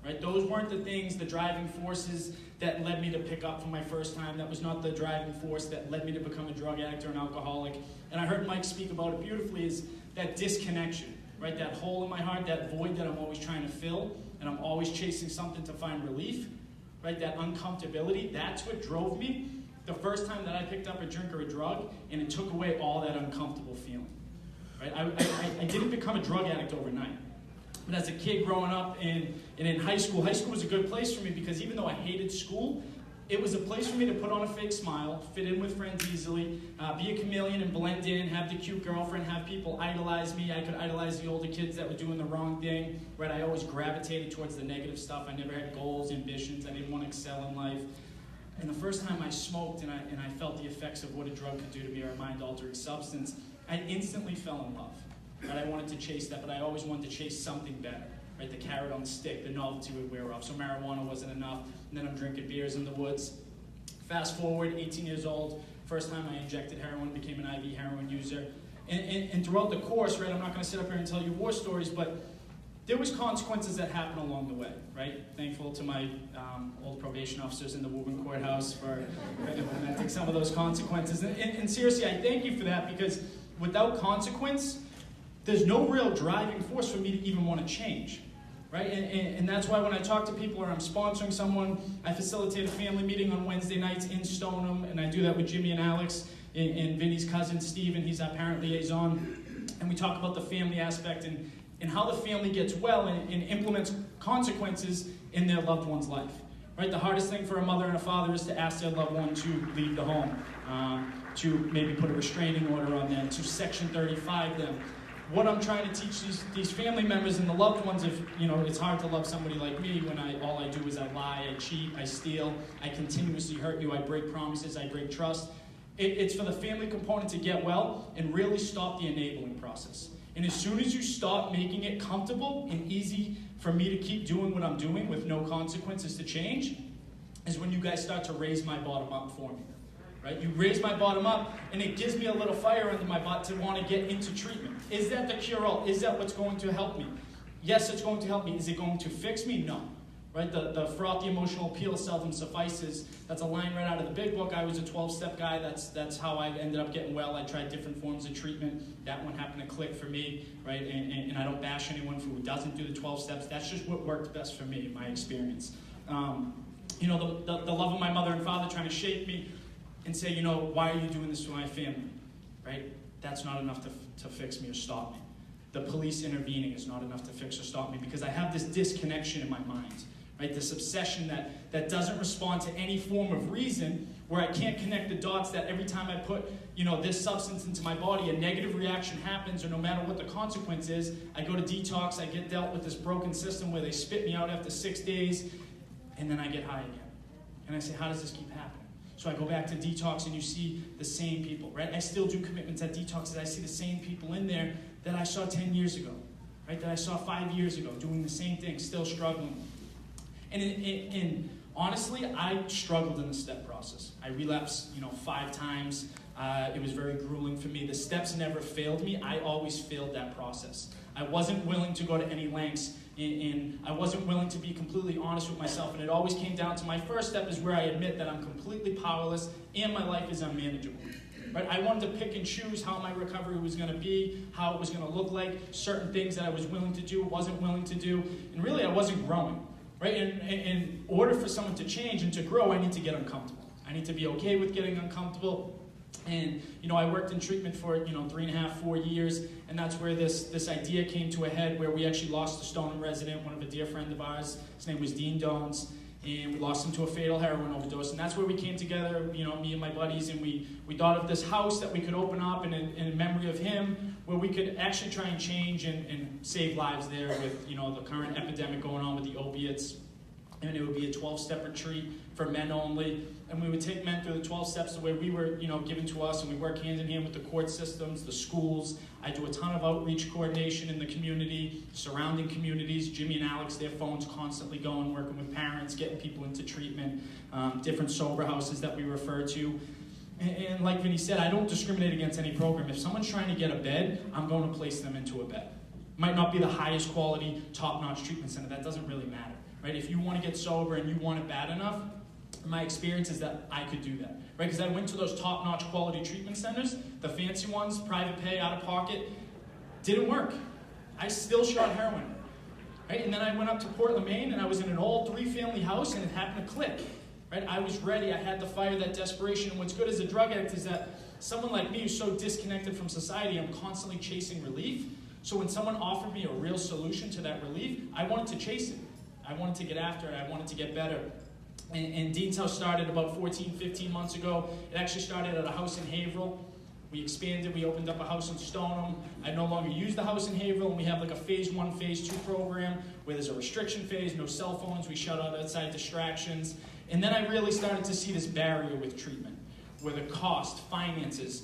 right? Those weren't the things, the driving forces that led me to pick up for my first time. That was not the driving force that led me to become a drug addict or an alcoholic. And I heard Mike speak about it beautifully, is that disconnection, right? That hole in my heart, that void that I'm always trying to fill, and I'm always chasing something to find relief, right? That uncomfortability, that's what drove me the first time that I picked up a drink or a drug, and it took away all that uncomfortable feeling, right? I didn't become a drug addict overnight. But as a kid growing up and in high school was a good place for me because even though I hated school, it was a place for me to put on a fake smile, fit in with friends easily, be a chameleon and blend in, have the cute girlfriend, have people idolize me. I could idolize the older kids that were doing the wrong thing, right? I always gravitated towards the negative stuff. I never had goals, ambitions. I didn't want to excel in life. And the first time I smoked and I felt the effects of what a drug could do to me, or a mind-altering substance, I instantly fell in love. Right? I wanted to chase that, but I always wanted to chase something better. Right? The carrot on the stick, the novelty would wear off. So marijuana wasn't enough. And then I'm drinking beers in the woods. Fast forward, 18 years old, first time I injected heroin, became an IV heroin user. And throughout the course, right, I'm not going to sit up here and tell you war stories, but there was consequences that happened along the way, right? Thankful to my old probation officers in the Woburn Courthouse for implementing some of those consequences. And seriously, I thank you for that, because without consequence, there's no real driving force for me to even want to change, right? And that's why when I talk to people or I'm sponsoring someone, I facilitate a family meeting on Wednesday nights in Stoneham, and I do that with Jimmy and Alex and Vinny's cousin, Steven. He's our parent liaison. And we talk about the family aspect and how the family gets well and implements consequences in their loved one's life, right? The hardest thing for a mother and a father is to ask their loved one to leave the home, to maybe put a restraining order on them, to Section 35 them. What I'm trying to teach these family members and the loved ones, if it's hard to love somebody like me when all I do is I lie, I cheat, I steal, I continuously hurt you, I break promises, I break trust. It's for the family component to get well and really stop the enabling process. And as soon as you stop making it comfortable and easy for me to keep doing what I'm doing with no consequences to change, is when you guys start to raise my bottom up for me. Right? You raise my bottom up, and it gives me a little fire under my butt to want to get into treatment. Is that the cure-all? Is that what's going to help me? Yes, it's going to help me. Is it going to fix me? No. Right? The frothy emotional appeal seldom suffices. That's a line right out of the big book. I was a 12-step guy. That's how I ended up getting well. I tried different forms of treatment. That one happened to click for me, right? And I don't bash anyone who doesn't do the 12 steps. That's just what worked best for me in my experience. The love of my mother and father trying to shape me and say, why are you doing this to my family, right? That's not enough to fix me or stop me. The police intervening is not enough to fix or stop me, because I have this disconnection in my mind, right? This obsession that doesn't respond to any form of reason, where I can't connect the dots that every time I put, this substance into my body, a negative reaction happens, or no matter what the consequence is, I go to detox, I get dealt with this broken system where they spit me out after 6 days, and then I get high again. And I say, how does this keep happening? So I go back to detox, and you see the same people, right? I still do commitments at detox, and I see the same people in there that I saw 10 years ago, right? That I saw 5 years ago, doing the same thing, still struggling. And honestly, I struggled in the step process. I relapsed, 5 times. It was very grueling for me. The steps never failed me. I always failed that process. I wasn't willing to go to any lengths, and I wasn't willing to be completely honest with myself, and it always came down to my first step is where I admit that I'm completely powerless and my life is unmanageable. Right? I wanted to pick and choose how my recovery was going to be, how it was going to look like, certain things that I was willing to do, wasn't willing to do, and really I wasn't growing. Right? And in order for someone to change and to grow, I need to get uncomfortable. I need to be okay with getting uncomfortable. And, I worked in treatment for, 3.5, 4 years, and that's where this idea came to a head, where we actually lost a Stoneham resident, one of a dear friend of ours. His name was Dean Dons, and we lost him to a fatal heroin overdose. And that's where we came together, me and my buddies, and we thought of this house that we could open up in memory of him, where we could actually try and change and save lives there with, the current epidemic going on with the opiates. And it would be a 12-step retreat for men only. And we would take men through the 12 steps the way we were, given to us, and we work hand in hand with the court systems, the schools. I do a ton of outreach coordination in the community, surrounding communities. Jimmy and Alex, their phones constantly going, working with parents, getting people into treatment, different sober houses that we refer to. And like Vinny said, I don't discriminate against any program. If someone's trying to get a bed, I'm going to place them into a bed. Might not be the highest quality, top-notch treatment center. That doesn't really matter, right? If you want to get sober and you want it bad enough, my experience is that I could do that, right? Because I went to those top-notch quality treatment centers, the fancy ones, private pay, out of pocket, didn't work. I still shot heroin, right? And then I went up to Portland, Maine, and I was in an all 3-family house, and it happened to click, right? I was ready. I had the fire, that desperation. And what's good as a drug addict is that someone like me who's so disconnected from society, I'm constantly chasing relief. So when someone offered me a real solution to that relief, I wanted to chase it. I wanted to get after it. I wanted to get better. And Dean's House started about 14, 15 months ago. It actually started at a house in Haverhill. We expanded, we opened up a house in Stoneham. I no longer use the house in Haverhill, and we have like a phase 1, phase 2 program where there's a restriction phase, no cell phones, we shut out outside distractions. And then I really started to see this barrier with treatment, where the cost, finances,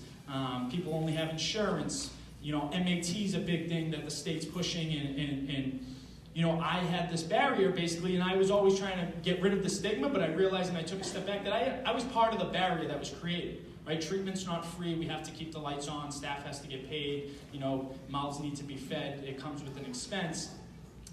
people only have insurance, MAT is a big thing that the state's pushing, and I had this barrier basically, and I was always trying to get rid of the stigma, but I realized, and I took a step back, that I was part of the barrier that was created, right? Treatment's not free, we have to keep the lights on, staff has to get paid, mouths need to be fed, it comes with an expense,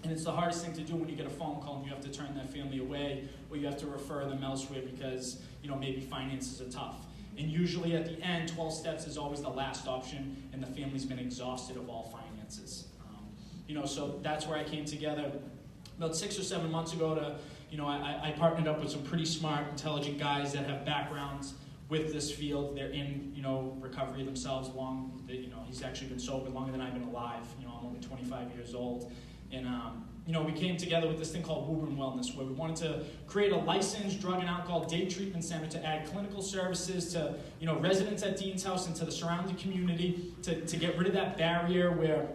and it's the hardest thing to do when you get a phone call and you have to turn that family away, or you have to refer them elsewhere because, maybe finances are tough. And usually at the end, 12 steps is always the last option, and the family's been exhausted of all finances. So that's where I came together about 6 or 7 months ago to, I partnered up with some pretty smart, intelligent guys that have backgrounds with this field. They're in, recovery themselves he's actually been sober longer than I've been alive. I'm only 25 years old. And, we came together with this thing called Woburn Wellness, where we wanted to create a licensed drug and alcohol day treatment center to add clinical services to, residents at Dean's House and to the surrounding community to get rid of that barrier where,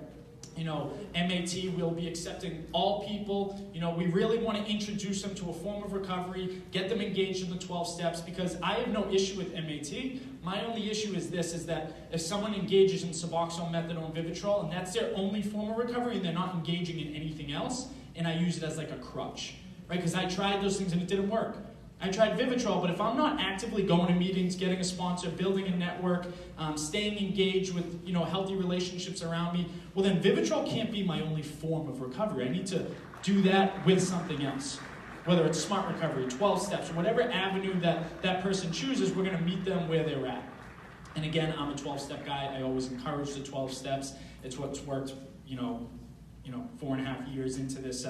MAT will be accepting all people. We really want to introduce them to a form of recovery, get them engaged in the 12 steps, because I have no issue with MAT. My only issue is that if someone engages in Suboxone, Methadone, Vivitrol, and that's their only form of recovery, and they're not engaging in anything else, and I use it as like a crutch, right? Because I tried those things and it didn't work. I tried Vivitrol, but if I'm not actively going to meetings, getting a sponsor, building a network, staying engaged with healthy relationships around me, well then Vivitrol can't be my only form of recovery. I need to do that with something else. Whether it's smart recovery, 12 steps, or whatever avenue that person chooses, we're going to meet them where they're at. And again, I'm a 12-step guy. I always encourage the 12 steps. It's what's worked, 4.5 years into this.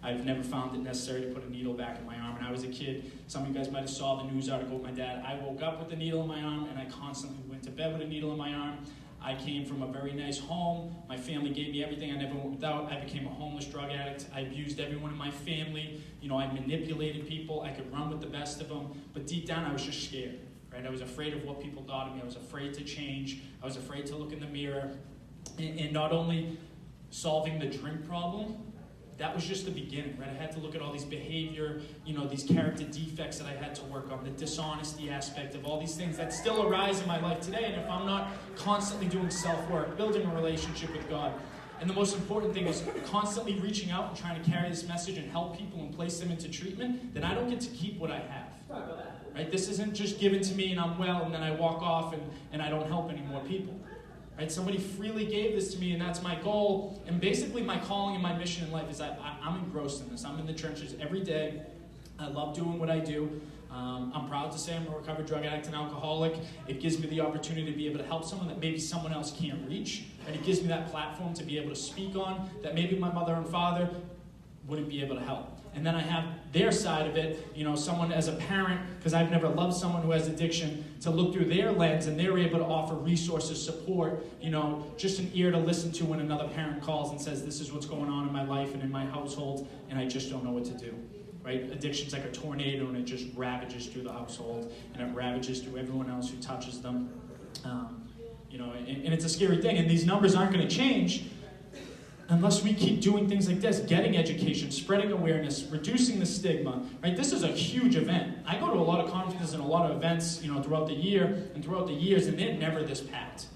I've never found it necessary to put a needle back in my arm. When I was a kid, some of you guys might have saw the news article with my dad. I woke up with a needle in my arm, and I constantly went to bed with a needle in my arm. I came from a very nice home. My family gave me everything. I never went without. I became a homeless drug addict. I abused everyone in my family. I manipulated people. I could run with the best of them. But deep down, I was just scared, right? I was afraid of what people thought of me. I was afraid to change. I was afraid to look in the mirror. And not only solving the drink problem, that was just the beginning, right? I had to look at all these behavior, these character defects that I had to work on, the dishonesty aspect of all these things that still arise in my life today. And if I'm not constantly doing self-work, building a relationship with God, and the most important thing is constantly reaching out and trying to carry this message and help people and place them into treatment, then I don't get to keep what I have. Right? This isn't just given to me and I'm well and then I walk off and I don't help any more people. Right? Somebody freely gave this to me, and that's my goal. And basically my calling and my mission in life is I'm engrossed in this. I'm in the trenches every day. I love doing what I do. I'm proud to say I'm a recovered drug addict and alcoholic. It gives me the opportunity to be able to help someone that maybe someone else can't reach. And it gives me that platform to be able to speak on that maybe my mother and father wouldn't be able to help. And then I have their side of it, someone as a parent, because I've never loved someone who has addiction, to look through their lens, and they're able to offer resources, support, just an ear to listen to when another parent calls and says, this is what's going on in my life and in my household, and I just don't know what to do. Right? Addiction's like a tornado, and it just ravages through the household, and it ravages through everyone else who touches them. And it's a scary thing, and these numbers aren't going to change unless we keep doing things like this, getting education, spreading awareness, reducing the stigma, right? This is a huge event. I go to a lot of conferences and a lot of events, throughout the year and throughout the years, and they're never this packed.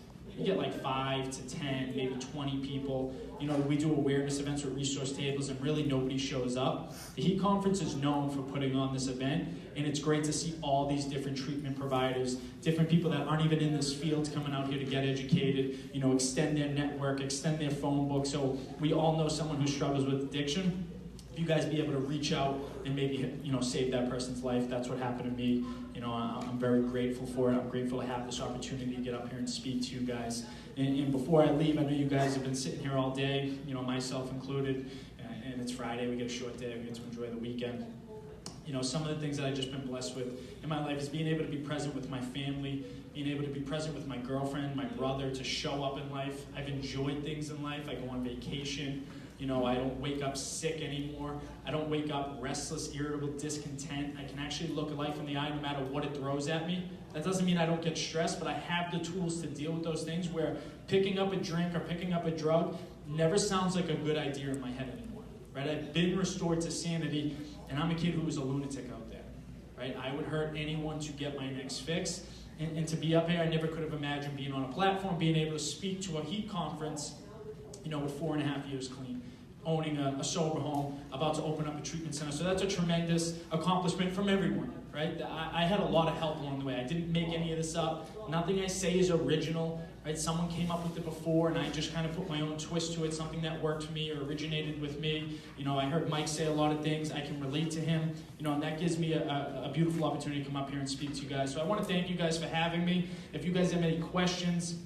you get like 5 to 10, maybe 20 people. You know, we do awareness events with resource tables and really nobody shows up. The HEAT Conference is known for putting on this event, and it's great to see all these different treatment providers, different people that aren't even in this field coming out here to get educated, you know, extend their network, extend their phone book. So we all know someone who struggles with addiction. If you guys be able to reach out and maybe, you know, save that person's life, that's what happened to me. You know, I'm very grateful for it. I'm grateful to have this opportunity to get up here and speak to you guys. And before I leave, I know you guys have been sitting here all day, you know, myself included, and it's Friday, we get a short day, we get to enjoy the weekend. You know, some of the things that I've just been blessed with in my life is being able to be present with my family, being able to be present with my girlfriend, my brother, to show up in life. I've enjoyed things in life. I go on vacation. You know, I don't wake up sick anymore. I don't wake up restless, irritable, discontent. I can actually look at life in the eye no matter what it throws at me. That doesn't mean I don't get stressed, but I have the tools to deal with those things where picking up a drink or picking up a drug never sounds like a good idea in my head anymore, right? I've been restored to sanity, and I'm a kid who was a lunatic out there, right? I would hurt anyone to get my next fix. And to be up here, I never could have imagined being on a platform, being able to speak to a HEAT conference, you know, with 4.5 years clean, owning a sober home, about to open up a treatment center. So that's a tremendous accomplishment from everyone, right? I had a lot of help along the way. I didn't make any of this up. Nothing I say is original, right? Someone came up with it before, and I just kind of put my own twist to it, something that worked for me or originated with me. You know, I heard Mike say a lot of things. I can relate to him, you know, and that gives me a beautiful opportunity to come up here and speak to you guys. So I want to thank you guys for having me. If you guys have any questions,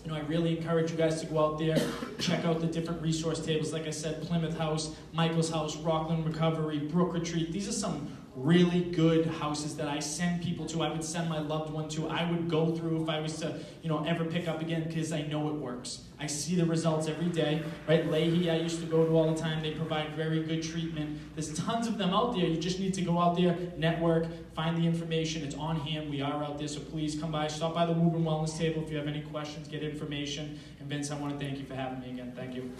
you know, I really encourage you guys to go out there, check out the different resource tables. Like I said, Plymouth House, Michael's House, Rockland Recovery, Brook Retreat. These are some really good houses that I send people to. I would send my loved one to. I would go through if I was to, you know, ever pick up again, because I know it works. I see the results every day, right? Leahy, I used to go to all the time. They provide very good treatment. There's tons of them out there. You just need to go out there, network, find the information. It's on hand. We are out there, so please come by. Stop by the Woburn Wellness table if you have any questions, get information. And Vince, I want to thank you for having me again. Thank you.